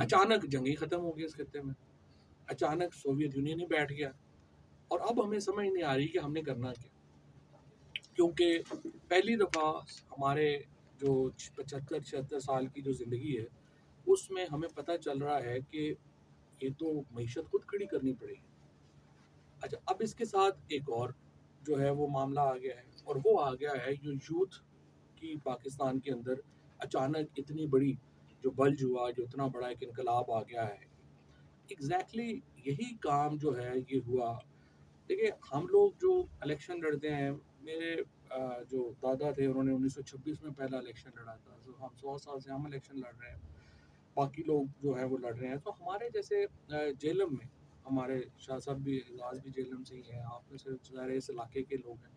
अचानक जंग ही खत्म हो गई इस खत्ते में, अचानक सोवियत यूनियन ही बैठ गया। और अब हमें समझ नहीं आ रही कि हमने करना क्या, क्योंकि पहली दफ़ा हमारे जो 75-76 साल की जो ज़िंदगी है, उसमें हमें पता चल रहा है कि ये तो मईशत खुद खड़ी करनी पड़ेगी। अच्छा, अब इसके साथ एक और जो है वो मामला आ गया है, और वो आ गया है जो यूथ की पाकिस्तान के अंदर अचानक इतनी बड़ी जो बल्ज हुआ, जो इतना बड़ा एक इनकलाब आ गया है। एग्जैक्टली यही काम जो है ये हुआ। देखिए, हम लोग जो इलेक्शन लड़ते हैं, मेरे जो दादा थे उन्होंने 1926 में पहला इलेक्शन लड़ा था, तो हम 100 साल से हम इलेक्शन लड़ रहे हैं, बाकी लोग जो है वो लड़ रहे हैं। तो हमारे जैसे जेलम में हमारे शाह साहब भी, एजाज भी जेलम से ही हैं, आप में से सारे इस इलाके के लोग हैं।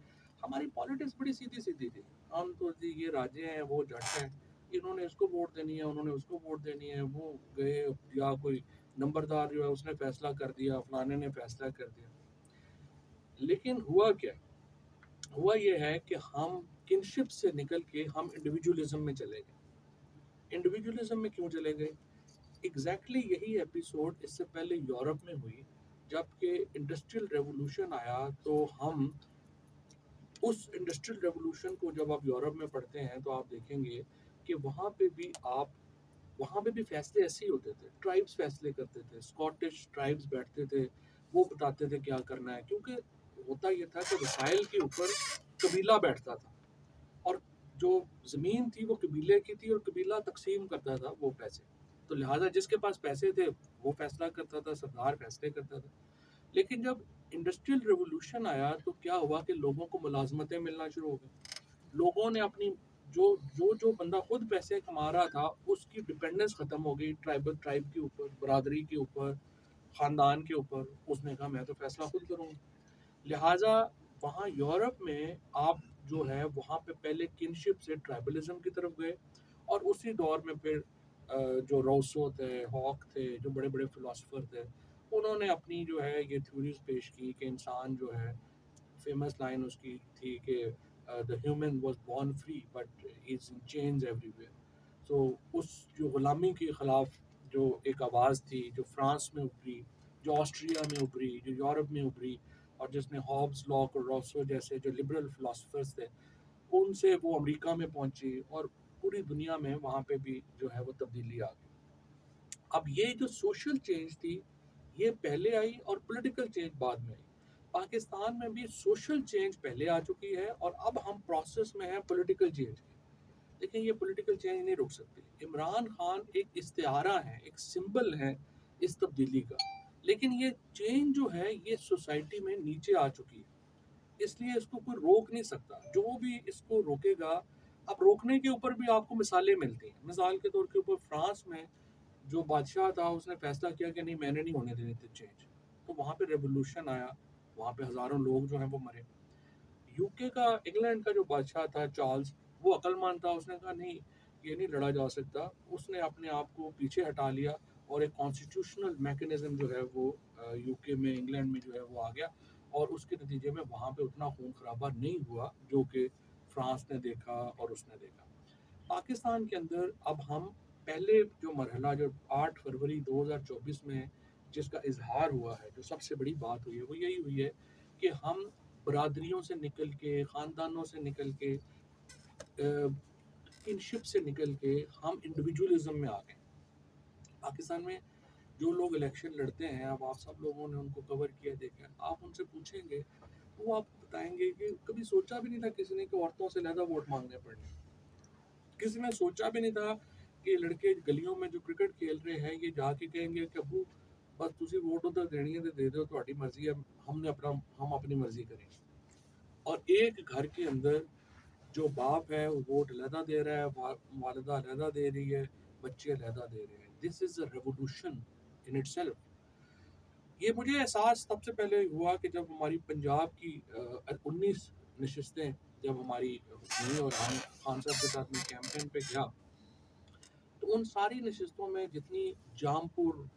हमारी पॉलिटिक्स बड़ी सीधी सीधी थी। हम तो जी ये राजे हैं, वो जट हैं, इन्होंने इसको वोट देनी है, उन्होंने उसको वोट देनी है, वो गए, या कोई नंबरदार जो है उसने फैसला कर दिया, फलाने ने फैसला कर दिया। लेकिन हुआ क्या, हुआ ये है कि हम किनशिप से निकल के हम इंडिविजुअलिज्म में चले गए। इंडिविजुअलिज्म में क्यों चले गए? एग्जैक्टली यही एपिसोड इससे पहले यूरोप में हुई, जबकि इंडस्ट्रियल रेवोल्यूशन आया। तो हम उस इंडस्ट्रियल रेवोल्यूशन को जब आप यूरोप में पढ़ते हैं तो आप देखेंगे कि वहाँ पे भी फैसले ऐसे ही होते थे, ट्राइब्स फैसले करते थे, स्कॉटिश ट्राइब्स बैठते थे, वो बताते थे क्या करना है, क्योंकि होता ये था कि वसाइल के ऊपर कबीला बैठता था, और जो ज़मीन थी वो कबीले की थी, और कबीला तकसीम करता था वो पैसे। तो लिहाजा जिसके पास पैसे थे वो फैसला करता था, सरदार फैसले करता था। लेकिन जब इंडस्ट्रियल रिवॉल्यूशन आया तो क्या हुआ कि लोगों को मुलाजमतें मिलना शुरू हो गई। लोगों ने अपनी जो जो बंदा खुद पैसे कमा रहा था उसकी डिपेंडेंस ख़त्म हो गई ट्राइब के ऊपर, बरादरी के ऊपर, ख़ानदान के ऊपर। उसने कहा मैं तो फैसला खुद करूँगा। लिहाजा वहाँ यूरोप में आप जो है वहाँ पे पहले किनशिप से ट्राइबलिज्म की तरफ गए, और उसी दौर में फिर जो रोसो थे, हॉक थे, जो बड़े बड़े फिलोसफर थे, उन्होंने अपनी जो है ये थ्योरीज पेश की कि इंसान जो है, फेमस लाइन उसकी थी कि the human was born free but is in change everywhere. So उस जो गुलामी के ख़िलाफ़ जो एक आवाज़ थी, जो फ्रांस में उभरी, जो ऑस्ट्रिया में उभरी, जो यूरोप में उभरी, और जिसने हॉब्स, लॉक और रॉसो जैसे जो लिबरल फिलोसफर्स थे, उनसे वो अमेरिका में पहुंची, और पूरी दुनिया में वहाँ पे भी जो है वो तब्दीली आ गई। अब ये जो सोशल चेंज थी, ये पहले आई और पॉलिटिकल चेंज बाद में आई। पाकिस्तान में भी सोशल चेंज पहले आ चुकी है, और अब हम प्रोसेस में हैं पॉलिटिकल चेंज की। लेकिन ये पॉलिटिकल चेंज नहीं रुक सकती। इमरान खान एक इस्तिआरा है, एक सिंबल है इस तब्दीली का। लेकिन ये चेंज जो है ये सोसाइटी में नीचे आ चुकी है, इसलिए इसको कोई रोक नहीं सकता। जो भी इसको रोकेगा, अब रोकने के ऊपर भी आपको मिसालें मिलती हैं। मिसाल के तौर के ऊपर फ्रांस में जो बादशाह था उसने फैसला किया कि नहीं, मैंने नहीं होने देनी थी चेंज, तो वहाँ पे रेवोल्यूशन आया, वहाँ पे हज़ारों लोग जो हैं वो मरे। यूके का, इंग्लैंड का जो बादशाह था चार्ल्स, वो अक्लमंद था, उसने कहा नहीं, ये नहीं लड़ा जा सकता। उसने अपने आप को पीछे हटा लिया, और एक कॉन्स्टिट्यूशनल मैकेनिज्म जो है वो यूके में, इंग्लैंड में जो है वो आ गया, और उसके नतीजे में वहाँ पे उतना खून खराबा नहीं हुआ जो कि फ्रांस ने देखा और उसने देखा। पाकिस्तान के अंदर अब हम पहले जो मरहला, जो 8 फरवरी 2024 में जिसका इजहार हुआ है, जो सबसे बड़ी बात हुई है, वो यही हुई है कि हम बरादरियों से निकल के, ख़ानदानों से निकल के, किनशिप से निकल के हम इंडिविजुअलिज्म में आ गए। पाकिस्तान में जो लोग इलेक्शन लड़ते हैं, अब आप सब लोगों ने उनको कवर किया, देखा, आप उनसे पूछेंगे तो वो आपको बताएंगे कि कभी सोचा भी नहीं था किसी ने कि औरतों से ज़्यादा वोट मांगने पड़े। किसी ने सोचा भी नहीं था कि लड़के गलियों में जो क्रिकेट खेल रहे हैं ये जाके कहेंगे कि अबू बस तुसी वोट उधर देनी है तो दे दो, ਤੁਹਾਡੀ मर्जी है, हम अपनी मर्जी करेंगे। और एक घर के अंदर जो बाप है वो वोट अलहदा दे रहा है, वालिदा अलहदा दे रही है, बच्चे अलहदा दे रहे हैं। This is a revolution in itself. ये मुझे एहसास सबसे पहले हुआ कि जब हमारी पंजाब की 19 नशस्तें जब हमारी हुई, और हम खान साहब के साथ में कैंपेन पे गया, तो उन सारी नशस्तों में जितनी जामपुर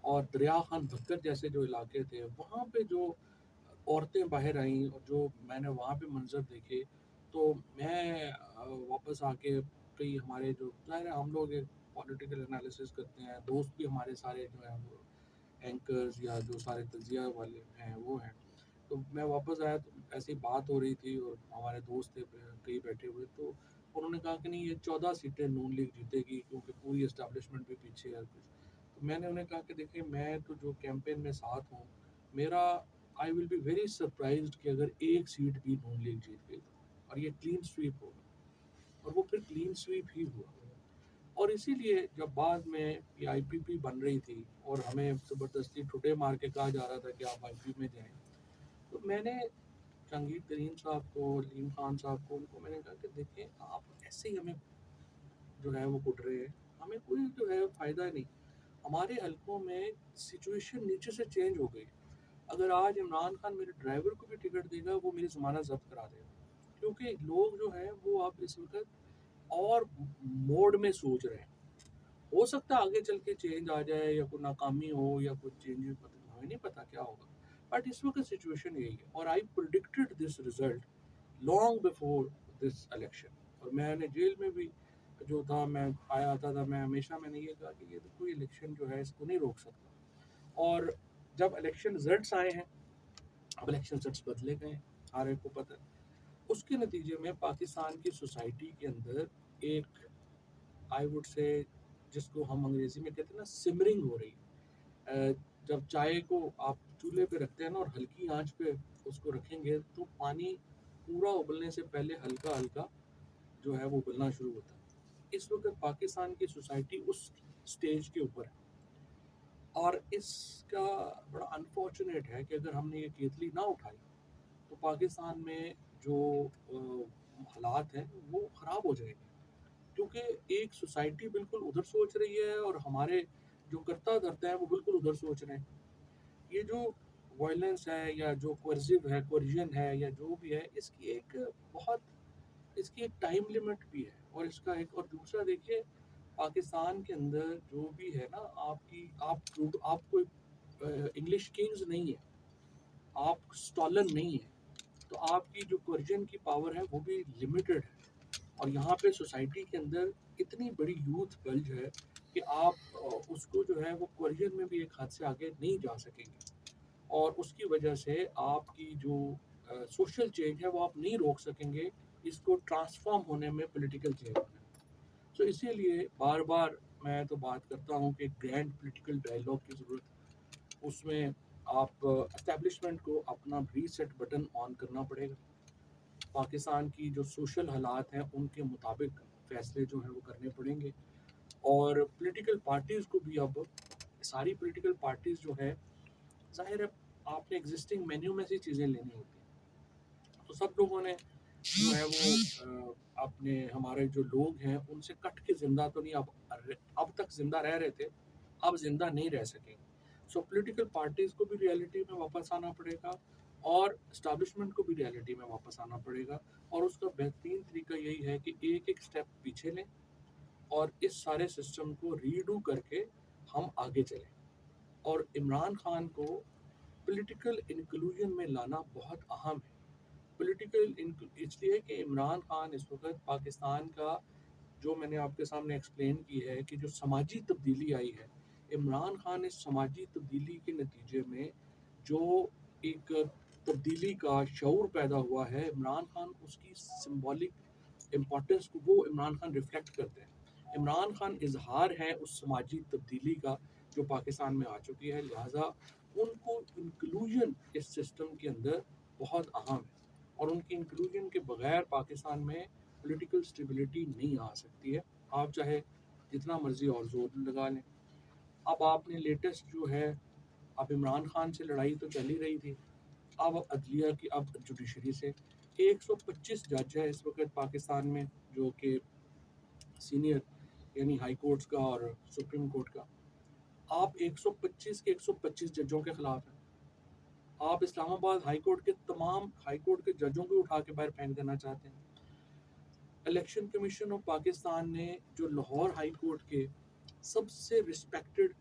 और दरिया खान बख्तर जैसे जो इलाके थे, वहाँ पे जो औरतें बाहर आईं, और जो मैंने वहाँ पे मंजर देखे, तो मैं वापस आके, कई हमारे जो ज़ाहिर है हम लोग पॉलिटिकल एनालिसिस करते हैं, दोस्त भी हमारे सारे जो हैं वो एंकर्स या जो सारे तज्जिया वाले हैं वो हैं। तो मैं वापस आया तो ऐसी बात हो रही थी और हमारे दोस्त थे कई बैठे हुए, तो उन्होंने कहा कि नहीं, ये 14 सीटें नून लीग जीतेगी क्योंकि पूरी एस्टेब्लिशमेंट भी पीछे है कुछ। तो मैंने उन्हें कहा कि देखिए, मैं तो जो कैंपेन में साथ हूँ, मेरा I will be very surprised कि अगर एक सीट भी नून लीग जीत गई तो, और ये क्लीन स्वीप होगा। और वो फिर क्लीन स्वीप ही हुआ। और इसीलिए जब बाद में ये आईपीपी बन रही थी और हमें ज़बरदस्ती ठुटे मार के कहा जा रहा था कि आप आईपी में जाएं, तो मैंने जहांगीर तरीन साहब को, लीम खान साहब को, उनको मैंने कहा कि देखें, आप ऐसे ही हमें जो है वो कुट रहे हैं, हमें कोई जो है फ़ायदा नहीं। हमारे हलकों में सिचुएशन नीचे से चेंज हो गई। अगर आज इमरान खान मेरे ड्राइवर को भी टिकट देगा, वो मेरी ज़मानत ज़ब्त करा देगा, क्योंकि लोग जो हैं वो अब इस वक्त और मोड में सोच रहे हैं। हो सकता है आगे चल के चेंज आ जाए या कोई नाकामी हो या कुछ चेंजेस, मतलब हमें नहीं पता क्या होगा, बट इस वक्त सिचुएशन यही है। और I predicted this result long before this election. और मैंने जेल में भी जो था, मैं आया आता था, मैं हमेशा मैंने ये कहा कि ये तो कोई इलेक्शन जो है इसको नहीं रोक सकता। और जब इलेक्शन रिजल्ट्स आए हैं, अब इलेक्शन रिजल्ट्स बदले गए, हर एक को पता है, उसके नतीजे में पाकिस्तान की सोसाइटी के अंदर एक, आई वुड से, जिसको हम अंग्रेजी में कहते हैं ना, सिमरिंग हो रही है। जब चाय को आप चूल्हे पे रखते हैं ना और हल्की आंच पे उसको रखेंगे, तो पानी पूरा उबलने से पहले हल्का हल्का जो है वो उबलना शुरू होता है। इस वक्त पाकिस्तान की सोसाइटी उस स्टेज के ऊपर है। और इसका बड़ा अनफॉर्चुनेट है कि अगर हमने ये केतली ना उठाई तो पाकिस्तान में जो हालात हैं वो ख़राब हो जाएंगे, क्योंकि एक सोसाइटी बिल्कुल उधर सोच रही है और हमारे जो करता धरता है वो बिल्कुल उधर सोच रहे हैं। ये जो वायलेंस है या जो कोर्सिव है, कोरिजन है, या जो भी है, इसकी एक बहुत, इसकी एक टाइम लिमिट भी है। और इसका एक, और दूसरा देखिए, पाकिस्तान के अंदर जो भी है ना, आपकी आप कोई इंग्लिश किंग्स नहीं है, आप स्टॉलन नहीं है, तो आपकी जो कोरिजन की पावर है वो भी लिमिटेड है। और यहाँ पे सोसाइटी के अंदर इतनी बड़ी यूथ बल्ज है कि आप उसको जो है वो कोरिजन में भी एक हद से आगे नहीं जा सकेंगे। और उसकी वजह से आपकी जो सोशल चेंज है वो आप नहीं रोक सकेंगे, इसको ट्रांसफॉर्म होने में, पॉलिटिकल चेंज होने में। तो इसीलिए बार बार मैं तो बात करता हूँ कि ग्रैंड पॉलिटिकल डायलॉग की ज़रूरत। उसमें आप एस्टेब्लिशमेंट को अपना रीसेट बटन ऑन करना पड़ेगा। पाकिस्तान की जो सोशल हालात हैं उनके मुताबिक फ़ैसले जो हैं वो करने पड़ेंगे। और पॉलिटिकल पार्टीज़ को भी अब, सारी पॉलिटिकल पार्टीज़ जो है, ज़ाहिर है आपने एग्जिस्टिंग मेन्यू में से चीज़ें लेनी होती हैं। तो सब लोगों ने जो है वो अपने, हमारे जो लोग हैं उनसे कट के ज़िंदा तो नहीं, अब तक ज़िंदा रह रहे थे, अब ज़िंदा नहीं रह सकेंगे। सो पॉलिटिकल पार्टीज़ को भी रियलिटी में वापस आना पड़ेगा और इस्टेब्लिशमेंट को भी रियलिटी में वापस आना पड़ेगा। और उसका बेहतरीन तरीका यही है कि एक एक स्टेप पीछे लें और इस सारे सिस्टम को रीडू करके हम आगे चलें। और इमरान खान को पॉलिटिकल इंक्लूजन में लाना बहुत अहम है। पॉलिटिकल इसलिए कि इमरान खान इस वक्त पाकिस्तान का, जो मैंने आपके सामने एक्सप्लेन की है कि जो समाजी तब्दीली आई है, इमरान खान इस समाजी तब्दीली के नतीजे में जो एक तब्दीली का शऊर पैदा हुआ है, इमरान खान उसकी सिंबॉलिक इम्पोर्टेंस को वो इमरान खान रिफ्लेक्ट करते हैं। इमरान खान इजहार है उस समाजी तब्दीली का जो पाकिस्तान में आ चुकी है, लिहाजा उनको इंक्लूजन इस सिस्टम के अंदर बहुत अहम है। और उनकी इंक्लूजन के बगैर पाकिस्तान में पॉलिटिकल स्टेबिलिटी नहीं आ सकती है, आप चाहे जितना मर्जी और जोर लगा लें। अब आपने लेटेस्ट जो है, अब इमरान खान से लड़ाई तो चल ही रही थी, अब अदलिया की, अब जुडिशरी से 125 जज है इस वक्त पाकिस्तान में, जो कि सीनियर, यानी हाई कोर्ट्स का और सुप्रीम कोर्ट का। आप 125 के 125 जजों के खिलाफ हैं। आप इस्लामाबाद हाई कोर्ट के तमाम हाई कोर्ट के जजों को उठा के बाहर फेंक देना चाहते हैं। इलेक्शन कमीशन ऑफ पाकिस्तान ने जो लाहौर हाई कोर्ट के सबसे रिस्पेक्टेड,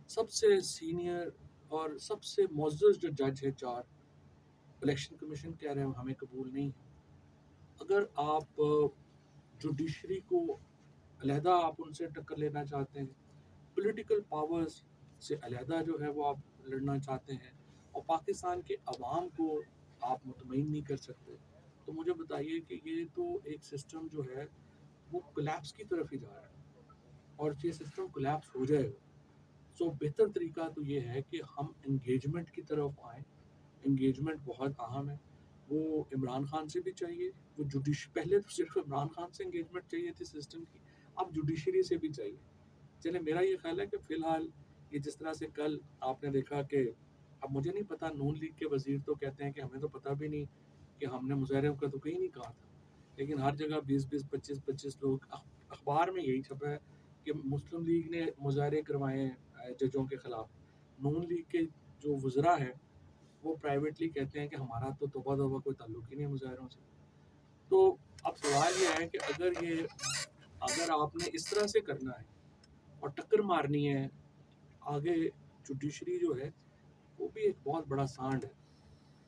सबसे सीनियर और सबसे मुअज़्ज़ज़ जो जज है चार, इलेक्शन कमीशन कह रहे हैं हमें कबूल नहीं है। अगर आप जुडिशरी को अलहदा आप उनसे टक्कर लेना चाहते हैं, पॉलिटिकल पावर्स से अलहदा जो है वो आप लड़ना चाहते हैं, और पाकिस्तान के अवाम को आप मुतमईन नहीं कर सकते। तो मुझे बताइए कि ये तो एक सिस्टम जो है वो कोलैप्स की तरफ ही जा रहा है, और ये सिस्टम कोलैप्स हो जाएगा। सो बेहतर तरीका तो ये है कि हम इंगेजमेंट की तरफ आएँ। इंगेजमेंट बहुत अहम है। वो इमरान खान से भी चाहिए, वो जुडिश पहले तो सिर्फ इमरान खान से इंगेजमेंट चाहिए थी सिस्टम की, अब जुडिशरी से भी चाहिए। चले, मेरा ये ख्याल है कि फ़िलहाल ये जिस तरह से कल आपने देखा कि, अब मुझे नहीं पता, नून लीग के वज़ीर तो कहते हैं कि हमें तो पता भी नहीं कि हमने मुज़ाहरों का तो कहीं नहीं कहा था। लेकिन हर जगह 20-20, 25-25 लोग, अखबार में यही छपा है कि मुस्लिम लीग ने मुज़ाहरे करवाए हैं जजों के ख़िलाफ़। नून लीग के जो वज़रा हैं, वो प्राइवेटली कहते हैं कि हमारा तो तौबा-तौबा कोई ताल्लुक ही नहीं है मुज़ाहरों से। तो अब सवाल ये है कि अगर आपने इस तरह से करना है और टक्कर मारनी है आगे, जुडिशरी जो है वो भी एक बहुत बड़ा सांड है।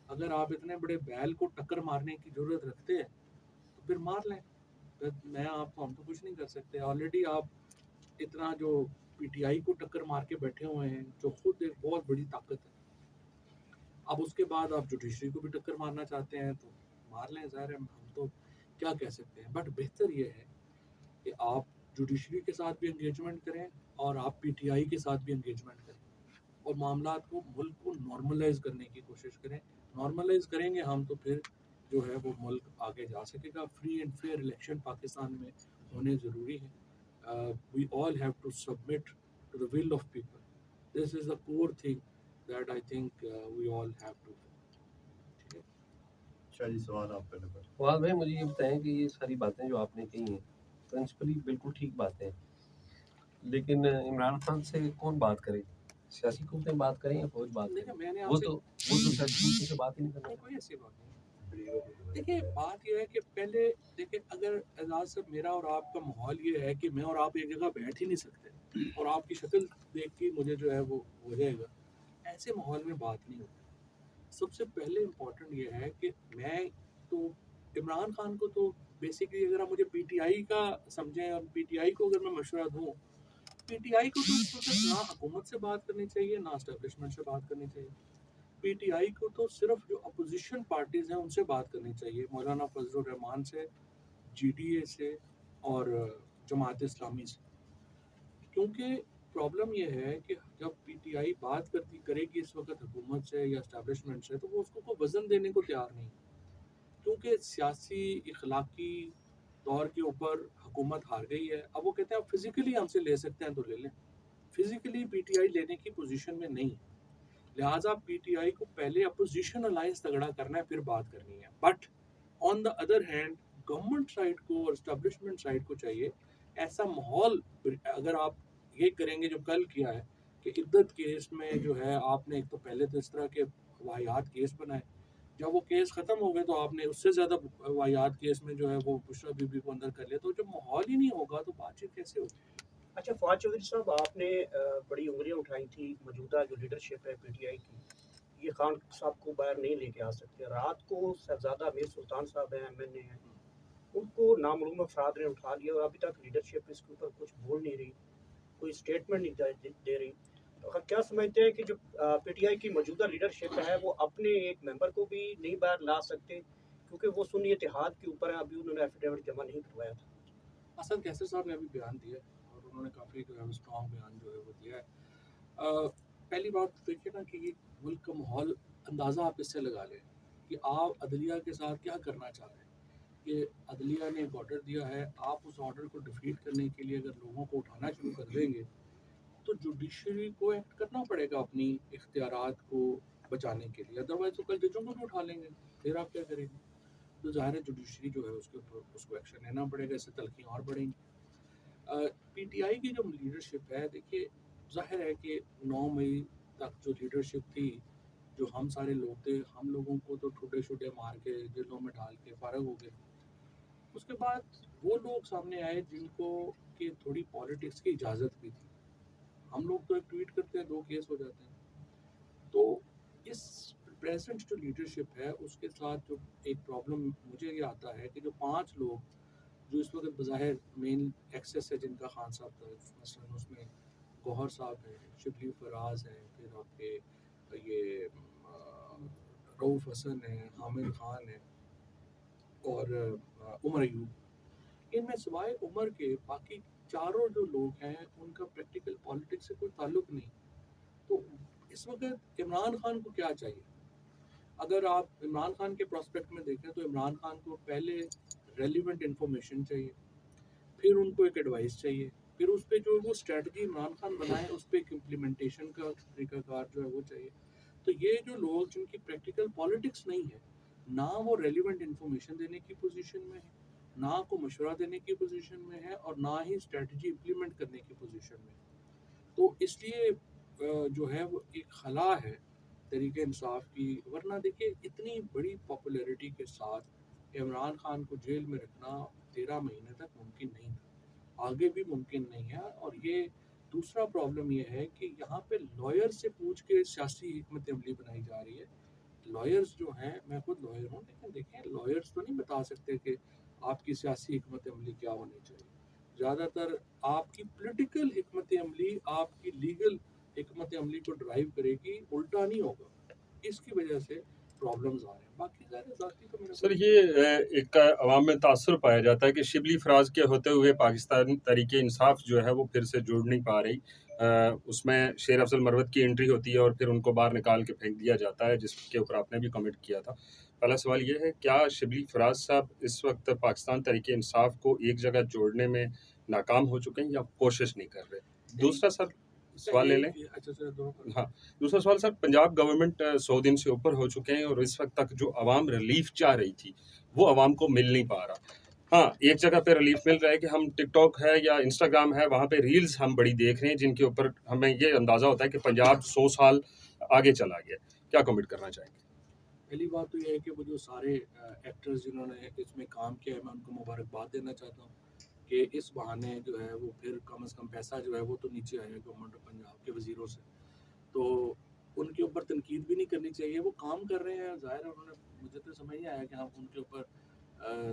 अगर आप इतने बड़े बैल को टक्कर मारने की ज़रूरत रखते हैं तो फिर मार लें। फिर मैं आपको, हम तो कुछ नहीं कर सकते। ऑलरेडी आप इतना जो पीटीआई को टक्कर मार के बैठे हुए हैं, जो खुद एक बहुत बड़ी ताकत है, अब उसके बाद आप जुडिशरी को भी टक्कर मारना चाहते हैं तो मार लें। ज़ाहिर है, हम तो क्या कह सकते हैं। बट बेहतर ये है कि आप जुडिशरी के साथ भी एंगेजमेंट करें और आप पीटीआई के साथ भी एंगेजमेंट करें, और मामलात को, मुल्क को नॉर्मलाइज करने की कोशिश करें। नॉर्मलाइज करेंगे हम तो फिर जो है वो मुल्क आगे जा सकेगा। Free and fair election Pakistan में होने ज़रूरी है। We all have to submit to the will of people. This is the core thing that I think we all have to. ठीक है। अच्छा जी, सवाल आपका नंबर। फवाद भाई, मुझे ये बताएं कि ये सारी बातें जो आपने कही हैं प्रिंसिपली बिल्कुल ठीक बातें हैं, लेकिन इमरान खान से कौन बात करे? सियासी कुत्तें बात करें या फौज बात देखिए, करें? मैंने वो आपसे तो सियासी से बात ही नहीं करना नहीं, चाहते। कोई ऐसी बात नहीं। देखिए, बात ये है कि पहले देखिए, अगर एजाज साहब, मेरा और आपका माहौल ये है कि मैं और आप एक जगह बैठ ही नहीं सकते, और आपकी शक्ल देख के मुझे जो है वो हो जाएगा, ऐसे माहौल में बात नहीं होती। सबसे पहले इम्पोर्टेंट ये है कि मैं तो इमरान खान को तो बेसिकली, अगर आप मुझे पीटीआई का समझें और पीटीआई को अगर मैं मशवरा दूँ, पीटीआई को तो इस वक्त ना हुकूमत से बात करनी चाहिए, ना एस्टेब्लिशमेंट से बात करनी चाहिए। पीटीआई को तो सिर्फ जो अपोजिशन पार्टीज हैं उनसे बात करनी चाहिए, मौलाना फजलुर रहमान से, जीडीए से, और जमात इस्लामी से। क्योंकि प्रॉब्लम ये है कि जब पीटीआई बात करती करेगी इस वक्त हुकूमत से या एस्टेब्लिशमेंट से, तो वो उसको को वज़न देने को तैयार नहीं, क्योंकि सियासी इखलाकी तौर के ऊपर हुकूमत हार गई है। अब वो कहते हैं आप फिजिकली हमसे ले सकते हैं तो ले लें, फिजिकली पीटीआई लेने की पोजीशन में नहीं है। लिहाजा पीटीआई को पहले अपोजिशन अलायंस तगड़ा करना है, फिर बात करनी है। But on the other hand, government side को और एस्टेब्लिशमेंट साइड को चाहिए ऐसा माहौल। अगर आप ये करेंगे जो कल किया है कि इद्दत केस में जो है, आपने एक तो पहले तो इस तरह के वाहियात केस बनाए, जब वो केस ख़त्म हो गए तो आपने उससे ज़्यादा वाहियात केस में जो है वो बुशरा बीबी को अंदर कर लिया। तो जब माहौल ही नहीं होगा तो बातचीत कैसे होगी? अच्छा फवाद चौधरी साहब, आपने बड़ी उंगलियां उठाई थी, मौजूदा जो लीडरशिप है पीटीआई की, ये खान साहब को बाहर नहीं लेके आ सकते। रात को शहजादा अमीर सुल्तान साहब हैं, एमएनए हैं, उनको नामालूम अफराद ने उठा लिया और अभी तक लीडरशिप इसके ऊपर कुछ बोल नहीं रही, कोई स्टेटमेंट नहीं दे रही। तो क्या समझते हैं कि जो पीटीआई की मौजूदा लीडरशिप है वो अपने एक मेंबर को भी नहीं बाहर ला सकते, क्योंकि वो सुन्नी इत्तेहाद के ऊपर है, अभी उन्होंने एफिडेविट जमा नहीं करवाया था। हसन कैसर साहब ने अभी बयान दिया है, और उन्होंने काफ़ी जो है स्ट्रॉन्ग बयान जो है वो दिया है। पहली बात तो देखिए ना कि ये मुल्क का माहौल, अंदाज़ा आप इससे लगा लें कि आप अदलिया के साथ क्या करना चाह रहे हैं। कि अदलिया ने एक ऑर्डर दिया है, आप उस ऑर्डर को डिफीट करने के लिए अगर लोगों को उठाना शुरू कर देंगे, तो जुडिशरी को एक्ट करना पड़ेगा अपनी इख्तियारात को बचाने के लिए। अदरवाइज तो कल जजों को भी उठा लेंगे, फिर आप क्या करेंगे? तो ज़ाहिर है जुडिशरी जो है उसके ऊपर उसको एक्शन लेना पड़ेगा, इससे तलखियाँ और बढ़ेंगी। पीटीआई की जो लीडरशिप है, देखिए ज़ाहिर है कि 9 मई तक जो लीडरशिप थी, जो हम सारे लोग थे, हम लोगों को तो ठुड्डे-शुड्डे मार के जेलों में डाल के फ़ारग हो गए। उसके बाद वो लोग सामने आए जिनको कि थोड़ी पॉलिटिक्स की इजाज़त भी थी। हम लोग तो एक ट्वीट करते हैं, 2 केस हो जाते हैं। तो इस प्रेज़ेंट जो लीडरशिप है उसके साथ जो एक प्रॉब्लम मुझे ये आता है कि जो 5 लोग जो इस वक्त बज़ाहिर मेन एक्सेस है जिनका खान साहब तरफ, मसलन उसमें गौहर साहब हैं, शिबली फराज हैं, फिर आपके ये रऊफ़ हसन है, हामिद खान है और उमर अयूब। इनमें सिवाय उमर के बाकी चारों जो लोग हैं उनका प्रैक्टिकल पॉलिटिक्स से कोई ताल्लुक नहीं। तो इस वक्त इमरान खान को क्या चाहिए? अगर आप इमरान खान के प्रोस्पेक्ट में देखें तो इमरान खान को पहले रेलिवेंट इंफॉर्मेशन चाहिए, फिर उनको एक एडवाइस चाहिए, फिर उस पर जो वो स्ट्रेटजी इमरान खान बनाए उस पर एक इम्प्लीमेंटेशन का तरीकाकार जो है वो चाहिए। तो ये जो लोग जिनकी प्रैक्टिकल पॉलिटिक्स नहीं है, ना वो रेलिवेंट इंफॉर्मेशन देने की पोजीशन में है, ना को मशवरा देने की पोजीशन में है, और ना ही स्ट्रेटजी इम्प्लीमेंट करने की पोजीशन में है। तो इसलिए जो है वो एक खला है तरीके इंसाफ की। वरना देखिए इतनी बड़ी पॉपुलैरिटी के साथ इमरान खान को जेल में रखना 13 महीने तक मुमकिन नहीं था, आगे भी मुमकिन नहीं है। और ये दूसरा प्रॉब्लम ये है कि यहाँ पे लॉयर से पूछ के सियासी हिकमत अमली बनाई जा रही है। लॉयर्स जो हैं, मैं खुद लॉयर हूँ, लेकिन देखें लॉयर्स तो नहीं बता सकते कि आपकी सियासी हिकमत अमली क्या होनी चाहिए। ज़्यादातर आपकी पॉलिटिकल हिकमत अमली आपकी लीगल हिकमत अमली को ड्राइव करेगी, उल्टा नहीं होगा। इसकी वजह से प्रॉब्लम्स आ रहे हैं। बाकी ज़ाती तो मेरा सर ये एक अवाम में तासुर पाया जाता है कि शिबली फराज के होते हुए पाकिस्तान तहरीक इंसाफ जो है वो फिर से जुड़ नहीं पा रही। उसमें शेर अफजल मरवत की एंट्री होती है और फिर उनको बाहर निकाल के फेंक दिया जाता है, जिसके ऊपर आपने भी कमेंट किया था। पहला सवाल ये है, क्या शिबली फराज साहब इस वक्त पाकिस्तान तहरीक इंसाफ को एक जगह जोड़ने में नाकाम हो चुके हैं या कोशिश नहीं कर रहे? दूसरा सर सवाल ले लें। अच्छा सर, दो हाँ, दूसरा सवाल सर, पंजाब गवर्नमेंट 100 दिन से ऊपर हो चुके हैं और इस वक्त तक जो आवाम रिलीफ चाह रही थी वो आवाम को मिल नहीं पा रहा। हाँ, एक जगह पे रिलीफ मिल रहा है कि हम टिकटॉक है या इंस्टाग्राम है, वहाँ पे रील्स हम बड़ी देख रहे हैं जिनके ऊपर हमें ये अंदाज़ा होता है कि पंजाब 100 साल आगे चला गया। क्या कमेंट करना चाहेंगे? पहली बात तो ये है कि वो जो सारे एक्टर्स जिन्होंने इसमें काम किया है, मैं उनको मुबारकबाद देना चाहता हूँ कि इस बहाने जो है वो फिर कम से कम पैसा जो है वो तो नीचे आया गवर्नमेंट ऑफ पंजाब के वज़ीरों से। तो उनके ऊपर तनकीद भी नहीं करनी चाहिए, वो काम कर रहे हैं, ज़ाहिर है उन्होंने, मुझे तो समझ नहीं आया कि हाँ उनके ऊपर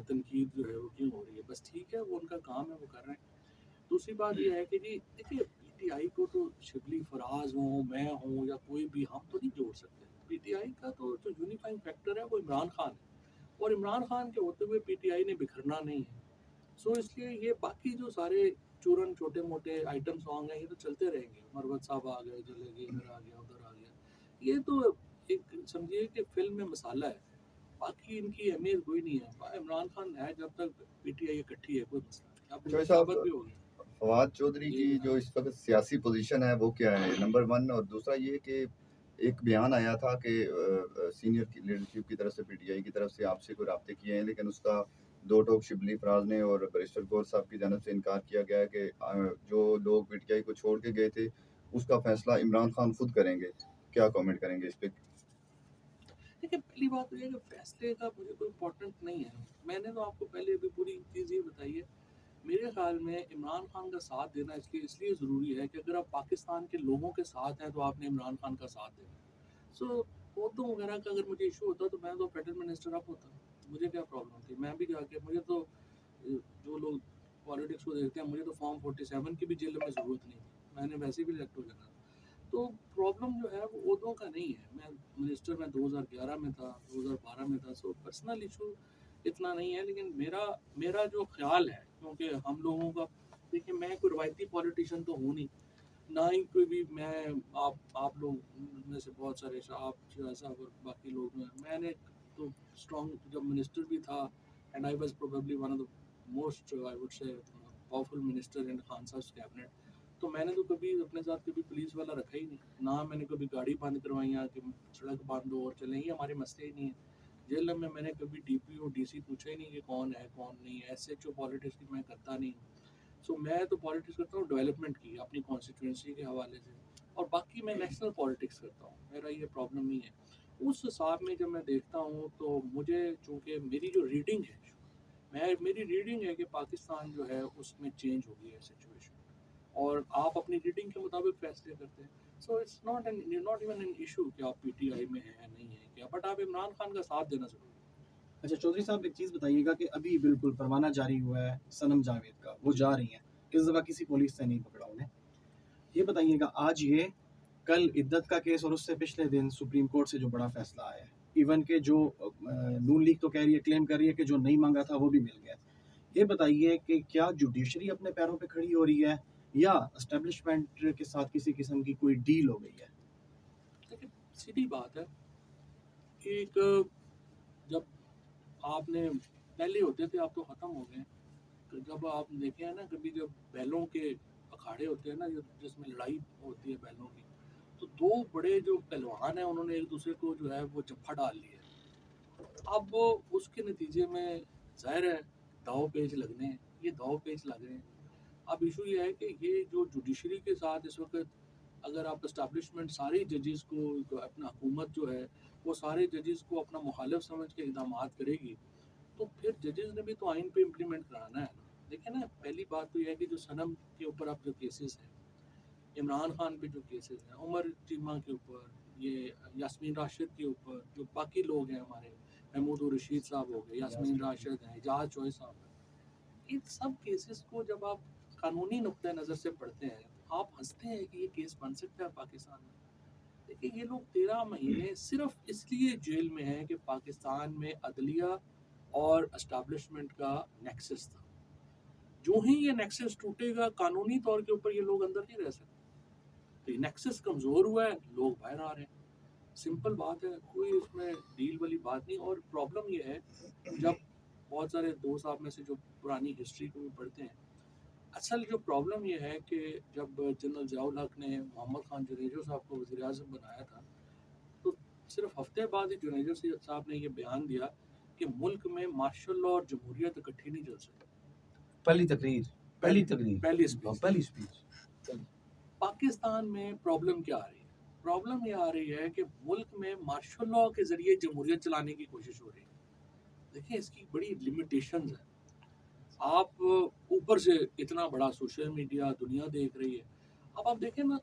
तनकीद जो है वो क्यों हो रही है। बस ठीक है, वो उनका काम है, वो कर रहे हैं। दूसरी बात ये है कि जी देखिए पीटीआई को तो शिबली फराज हो, मैं हूँ या कोई भी, हम तो नहीं जोड़ सकते। पीटीआई का तो जो यूनिफाइंग फैक्टर है वो इमरान खान है, और इमरान खान के होते हुए पीटीआई ने बिखरना नहीं है। सो इसलिए ये बाकी जो सारे चूरन छोटे मोटे आइटम सॉन्ग हैं ये तो चलते रहेंगे। मरवत साहब आ गए, जलेगी इधर आ गया, उधर आ गया, ये तो एक समझिए कि फिल्म में मसाला है, बाकी इनकी अहमियत कोई नहीं है। इमरान खान है जब तक पीटीआई इकट्ठी है, कोई मसला नहीं। अब चौधरी साबित साहब, भी होगी। फवाद चौधरी की जो इस वक्त सियासी पोजीशन है वो क्या है, नंबर 1। और दूसरा ये कि एक बयान आया था कि सीनियर की लीडरशिप की तरफ से, पीटीआई की तरफ से आपसे कोई राब्ते किए हैं, लेकिन उसका दो टोक शिबली फराज ने और बैरिस्टर गौर साहब की जानब से इनकार किया गया है कि जो लोग पीटीआई को छोड़ के गए थे उसका फैसला इमरान खान खुद करेंगे। क्या कमेंट करेंगे इस पर? देखिए पहली बात तो ये कि फैसले का मुझे कोई इम्पोर्टेंट नहीं है। मैंने तो आपको पहले अभी पूरी चीज़ ये बताई है। मेरे ख्याल में इमरान खान का साथ देना इसलिए ज़रूरी है कि अगर आप पाकिस्तान के लोगों के साथ हैं तो आपने इमरान खान का साथ देना। सो पौधों वगैरह का अगर मुझे इशू होता तो मैं तो फेडरल मिनिस्टर अब होता, मुझे क्या प्रॉब्लम थी? मैं भी जाके, मुझे तो जो लोग पॉलिटिक्स को देखते हैं, मुझे तो फॉर्म 47 की भी जेल में ज़रूरत नहीं थी, मैंने वैसे भी इलेक्ट हो जाना। तो प्रॉब्लम जो है वो ओहदों का नहीं है। मैं मिनिस्टर में 2011 में था, 2012 में था, सो पर्सनल इशू इतना नहीं है। लेकिन मेरा मेरा जो ख्याल है, क्योंकि हम लोगों का, देखिए मैं कोई रवायती पॉलिटिशियन तो हूँ नहीं, ना ही कोई भी, मैं आप लोग में से बहुत सारे आप साहब और बाकी लोग हैं, मैंने तो स्ट्रॉन्ग जब मिनिस्टर भी था, and I was probably one of the most I would say powerful minister in Khan साहब कैबिनेट। तो मैंने तो कभी अपने साथ कभी पुलिस वाला रखा ही नहीं, ना मैंने कभी गाड़ी बंद करवाई कि सड़क बंद हो और चलें, ये हमारे मसले ही नहीं है। जेल में मैंने कभी डीपीओ डीसी पूछा ही नहीं कि कौन है कौन नहीं है। एसएचओ पॉलिटिक्स की मैं करता नहीं हूँ। सो मैं तो पॉलिटिक्स करता हूँ डेवलपमेंट की, अपनी कॉन्स्टिट्यूंसी के हवाले से, और बाकी मैं नेशनल पॉलिटिक्स करता हूँ, मेरा ये प्रॉब्लम नहीं है। उस हिसाब में जब मैं देखता हूँ तो मुझे, चूँकि मेरी जो रीडिंग है, मेरी रीडिंग है कि पाकिस्तान जो है उसमें चेंज हो गई है सिचुएशन, और आप अपनी रीडिंग के मुताबिक फैसले करते हैं। So it's not even an issue कि आप पीटीआई में हैं नहीं है क्या, बट आप इमरान खान का साथ देना ज़रूरी है। अच्छा चौधरी साहब, एक चीज़ बताइएगा कि अभी बिल्कुल परवाना जारी हुआ है सनम जावेद का, वो जा रही हैं, इस दफ़ा किसी पुलिस ने नहीं पकड़ा उन्हें। ये बताइएगा आज ये, कल इद्दत का केस और उससे पिछले दिन सुप्रीम कोर्ट से जो बड़ा फैसला आया है, इवन के जो नून लीग तो कह रही है, क्लेम कर रही है कि जो नहीं मांगा था वो भी मिल गया। ये बताइए कि क्या जुडिशरी अपने पैरों पे खड़ी हो रही है या एस्टेब्लिशमेंट के साथ किसी किस्म की कोई डील हो गई है? देखिए, सीधी बात है, एक जब आपने पहले होते थे, अब तो ख़त्म हो गए। तो जब आप देखे हैं ना, कभी जब बैलों के अखाड़े होते हैं ना, जिसमें लड़ाई होती है बैलों की, तो दो बड़े जो पहलवान हैं उन्होंने एक दूसरे को जो है वो जफ्फा डाल लिया। अब उसके नतीजे में ज़ाहिर है दाव पेच लगने हैं, ये दाव पेच लग रहे हैं। अब इशू ये है कि ये जो जुडिशरी के साथ इस वक्त, अगर आप इस्टेब्लिशमेंट सारे जजेस को अपना हुकूमत जो है वो सारे जजेस को अपना मुखालिफ समझ के इक़दाम करेगी, तो फिर जजेस ने भी तो आइन पे इम्प्लीमेंट कराना है ना। देखिए ना, पहली बात तो यह है कि जो सनम के ऊपर अब जो केसेस हैं, इमरान खान पे जो केसेस हैं, उमर चीमा के ऊपर, ये यास्मीन राशिद के ऊपर, जो बाकी लोग हैं हमारे, महमूद उर रशीद साहब हो गए, यास्मीन राशिद हैं, एजाज चोई साहब हैं, इन सब केसेस को जब आप कानूनी नुक्ते नज़र से पढ़ते हैं, आप हंसते हैं कि ये केस बन सकता है पाकिस्तान में। देखिए, ये लोग 13 महीने सिर्फ इसलिए जेल में हैं कि पाकिस्तान में अदलिया और एस्टेब्लिशमेंट का नेक्सस था। जो ही ये नेक्सस टूटेगा, कानूनी तौर के ऊपर ये लोग अंदर नहीं रह सकते। तो ये नेक्सस कमज़ोर हुआ है, लोग बाहर आ रहे हैं। सिंपल बात है, कोई उसमें डील वाली बात नहीं। और प्रॉब्लम ये है, जब बहुत सारे दोस्त आप में से जो पुरानी हिस्ट्री को भी पढ़ते हैं, असल जो प्रॉब्लम ये है कि जब जनरल ज़ियाउल हक ने मोहम्मद खान जुनेजो साहब को वज़ीर आज़म बनाया था, तो सिर्फ हफ्ते बाद ही जुनेजो साहब ने ये बयान दिया कि मुल्क में मार्शल लॉ और जमहूरियत इकट्ठी नहीं चल सकती। पहली तकरीर, पहली स्पीच। पहली स्पीच। पाकिस्तान में प्रॉब्लम क्या आ रही है? प्रॉब्लम ये आ रही है कि मुल्क में मार्शल लॉ के ज़रिए जमहूरियत चलाने की कोशिश हो रही है। देखिए, इसकी बड़ी लिमिटेशंस हैं। आप ऊपर से इतना बड़ा सोशल मीडिया दुनिया देख रही है। अब आप देखें ना,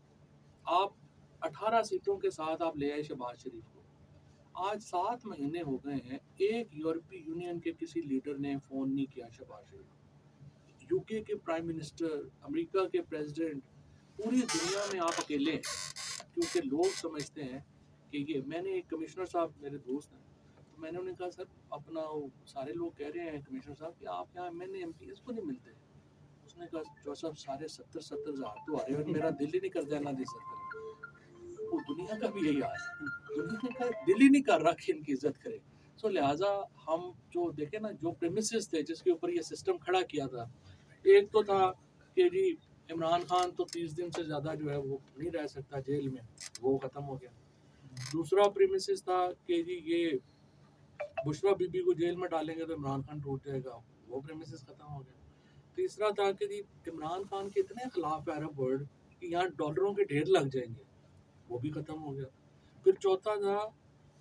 आप 18 सीटों के साथ आप ले आए शहबाज शरीफ को। आज 7 महीने हो गए हैं, एक यूरोपीय यूनियन के किसी लीडर ने फ़ोन नहीं किया शहबाज शरीफ को। यूके के प्राइम मिनिस्टर, अमेरिका के प्रेसिडेंट, पूरी दुनिया में आप अकेले हैं, क्योंकि लोग समझते हैं कि ये, मैंने एक कमिश्नर साहब मेरे दोस्त हैं, तो मैंने उन्हें कहा, सर अपना वो सारे लोग कह रहे हैं कमिश्नर साहब कि आप यहाँ MNA MPs को नहीं मिलते। उसने कहा, जो साहब सारे 70-70 हज़ार तो आ रहे हैं और मेरा दिल ही नहीं करता ना इज्जत करें। वो दुनिया का भी यही हाल है, दुनिया का दिल ही नहीं कर रहा कि इनकी इज्जत करें। सो लिहाजा हम जो देखें ना, जो प्रेमिसेस थे जिसके ऊपर ये सिस्टम खड़ा किया था, एक तो था कि जी इमरान खान तो 30 दिन से ज़्यादा जो है वो नहीं रह सकता जेल में, वो ख़त्म हो गया। दूसरा प्रीमिसेस था कि जी ये बुशरा बीबी को जेल में डालेंगे तो इमरान खान टूट जाएगा, वो प्रीमिसेस ख़त्म हो गया। तीसरा था कि जी इमरान खान के इतने खिलाफ अरब वर्ल्ड कि यहाँ डॉलरों के ढेर लग जाएंगे, वो भी ख़त्म हो गया। फिर चौथा था,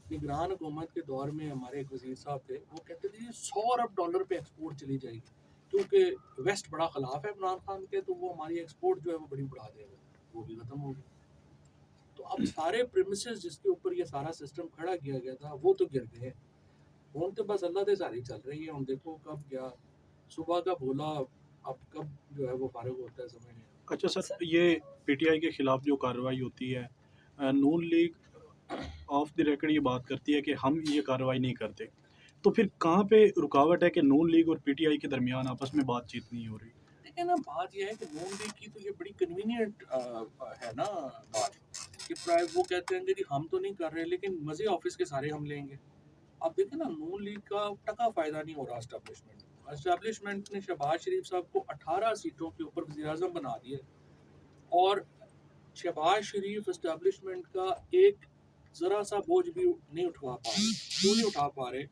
निगरान हुकूमत के दौर में हमारे एक वज़ीर साहब थे, वो कहते थे $100 अरब पे एक्सपोर्ट चली जाएगी, क्योंकि वेस्ट बड़ा खिलाफ है इमरान खान के, तो वो हमारी एक्सपोर्ट जो है वो बड़ी बढ़ा देगा, वो भी ख़त्म हो गया। तो अब सारे प्रीमिसेस जिसके ऊपर ये सारा सिस्टम खड़ा किया गया था वो तो गिर गए। ਹੁਣ तो बस अल्लाह से सारी चल रही है। हम देखो कब क्या सुबह का भोला, अब कब जो है वो फारिग होता है, समझ नहीं आता। अच्छा सर, ये पीटीआई के खिलाफ जो कार्रवाई होती है, नून लीग ऑफ द रिकॉर्ड ये बात करती है कि हम ये कार्रवाई नहीं करते, तो फिर कहाँ पे रुकावट है कि नून लीग और पीटीआई के दरमियान आपस में बातचीत नहीं हो रही? देखिए ना, बात यह है कि नून लीग की तो ये बड़ी कन्वीनियंट है ना बात कि प्राय वो कहते हैं कि हम तो नहीं कर रहे, लेकिन मज़े ऑफिस के सारे हम लेंगे। अब देखिए ना, नून लीग का टका फ़ायदा नहीं हो रहा एस्टेब्लिशमेंट ने शहबाज शरीफ साहब को 18 सीटों के ऊपर वज़ीर आज़म बना दिया, और शहबाज शरीफ एस्टेब्लिशमेंट का एक ज़रा सा बोझ भी नहीं उठवा पा रहे। क्यों नहीं उठा पा रहे?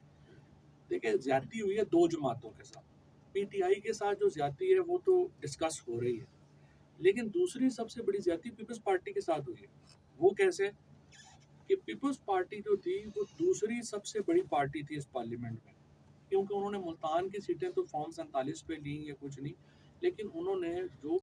देखिए, ज़्यादती हुई है दो जमातों के साथ। पीटीआई के साथ जो ज़्यादती है वो तो डिस्कस हो रही है, लेकिन दूसरी सबसे बड़ी ज़्यादती पीपल्स पार्टी के साथ हुई है। वो कैसे कि पीपल्स पार्टी जो थी वो दूसरी सबसे बड़ी पार्टी थी इस पार्लियामेंट में, क्योंकि उन्होंने मुल्तान की सीटें तो फॉर्म 47 पे ली या कुछ नहीं, लेकिन उन्होंने जो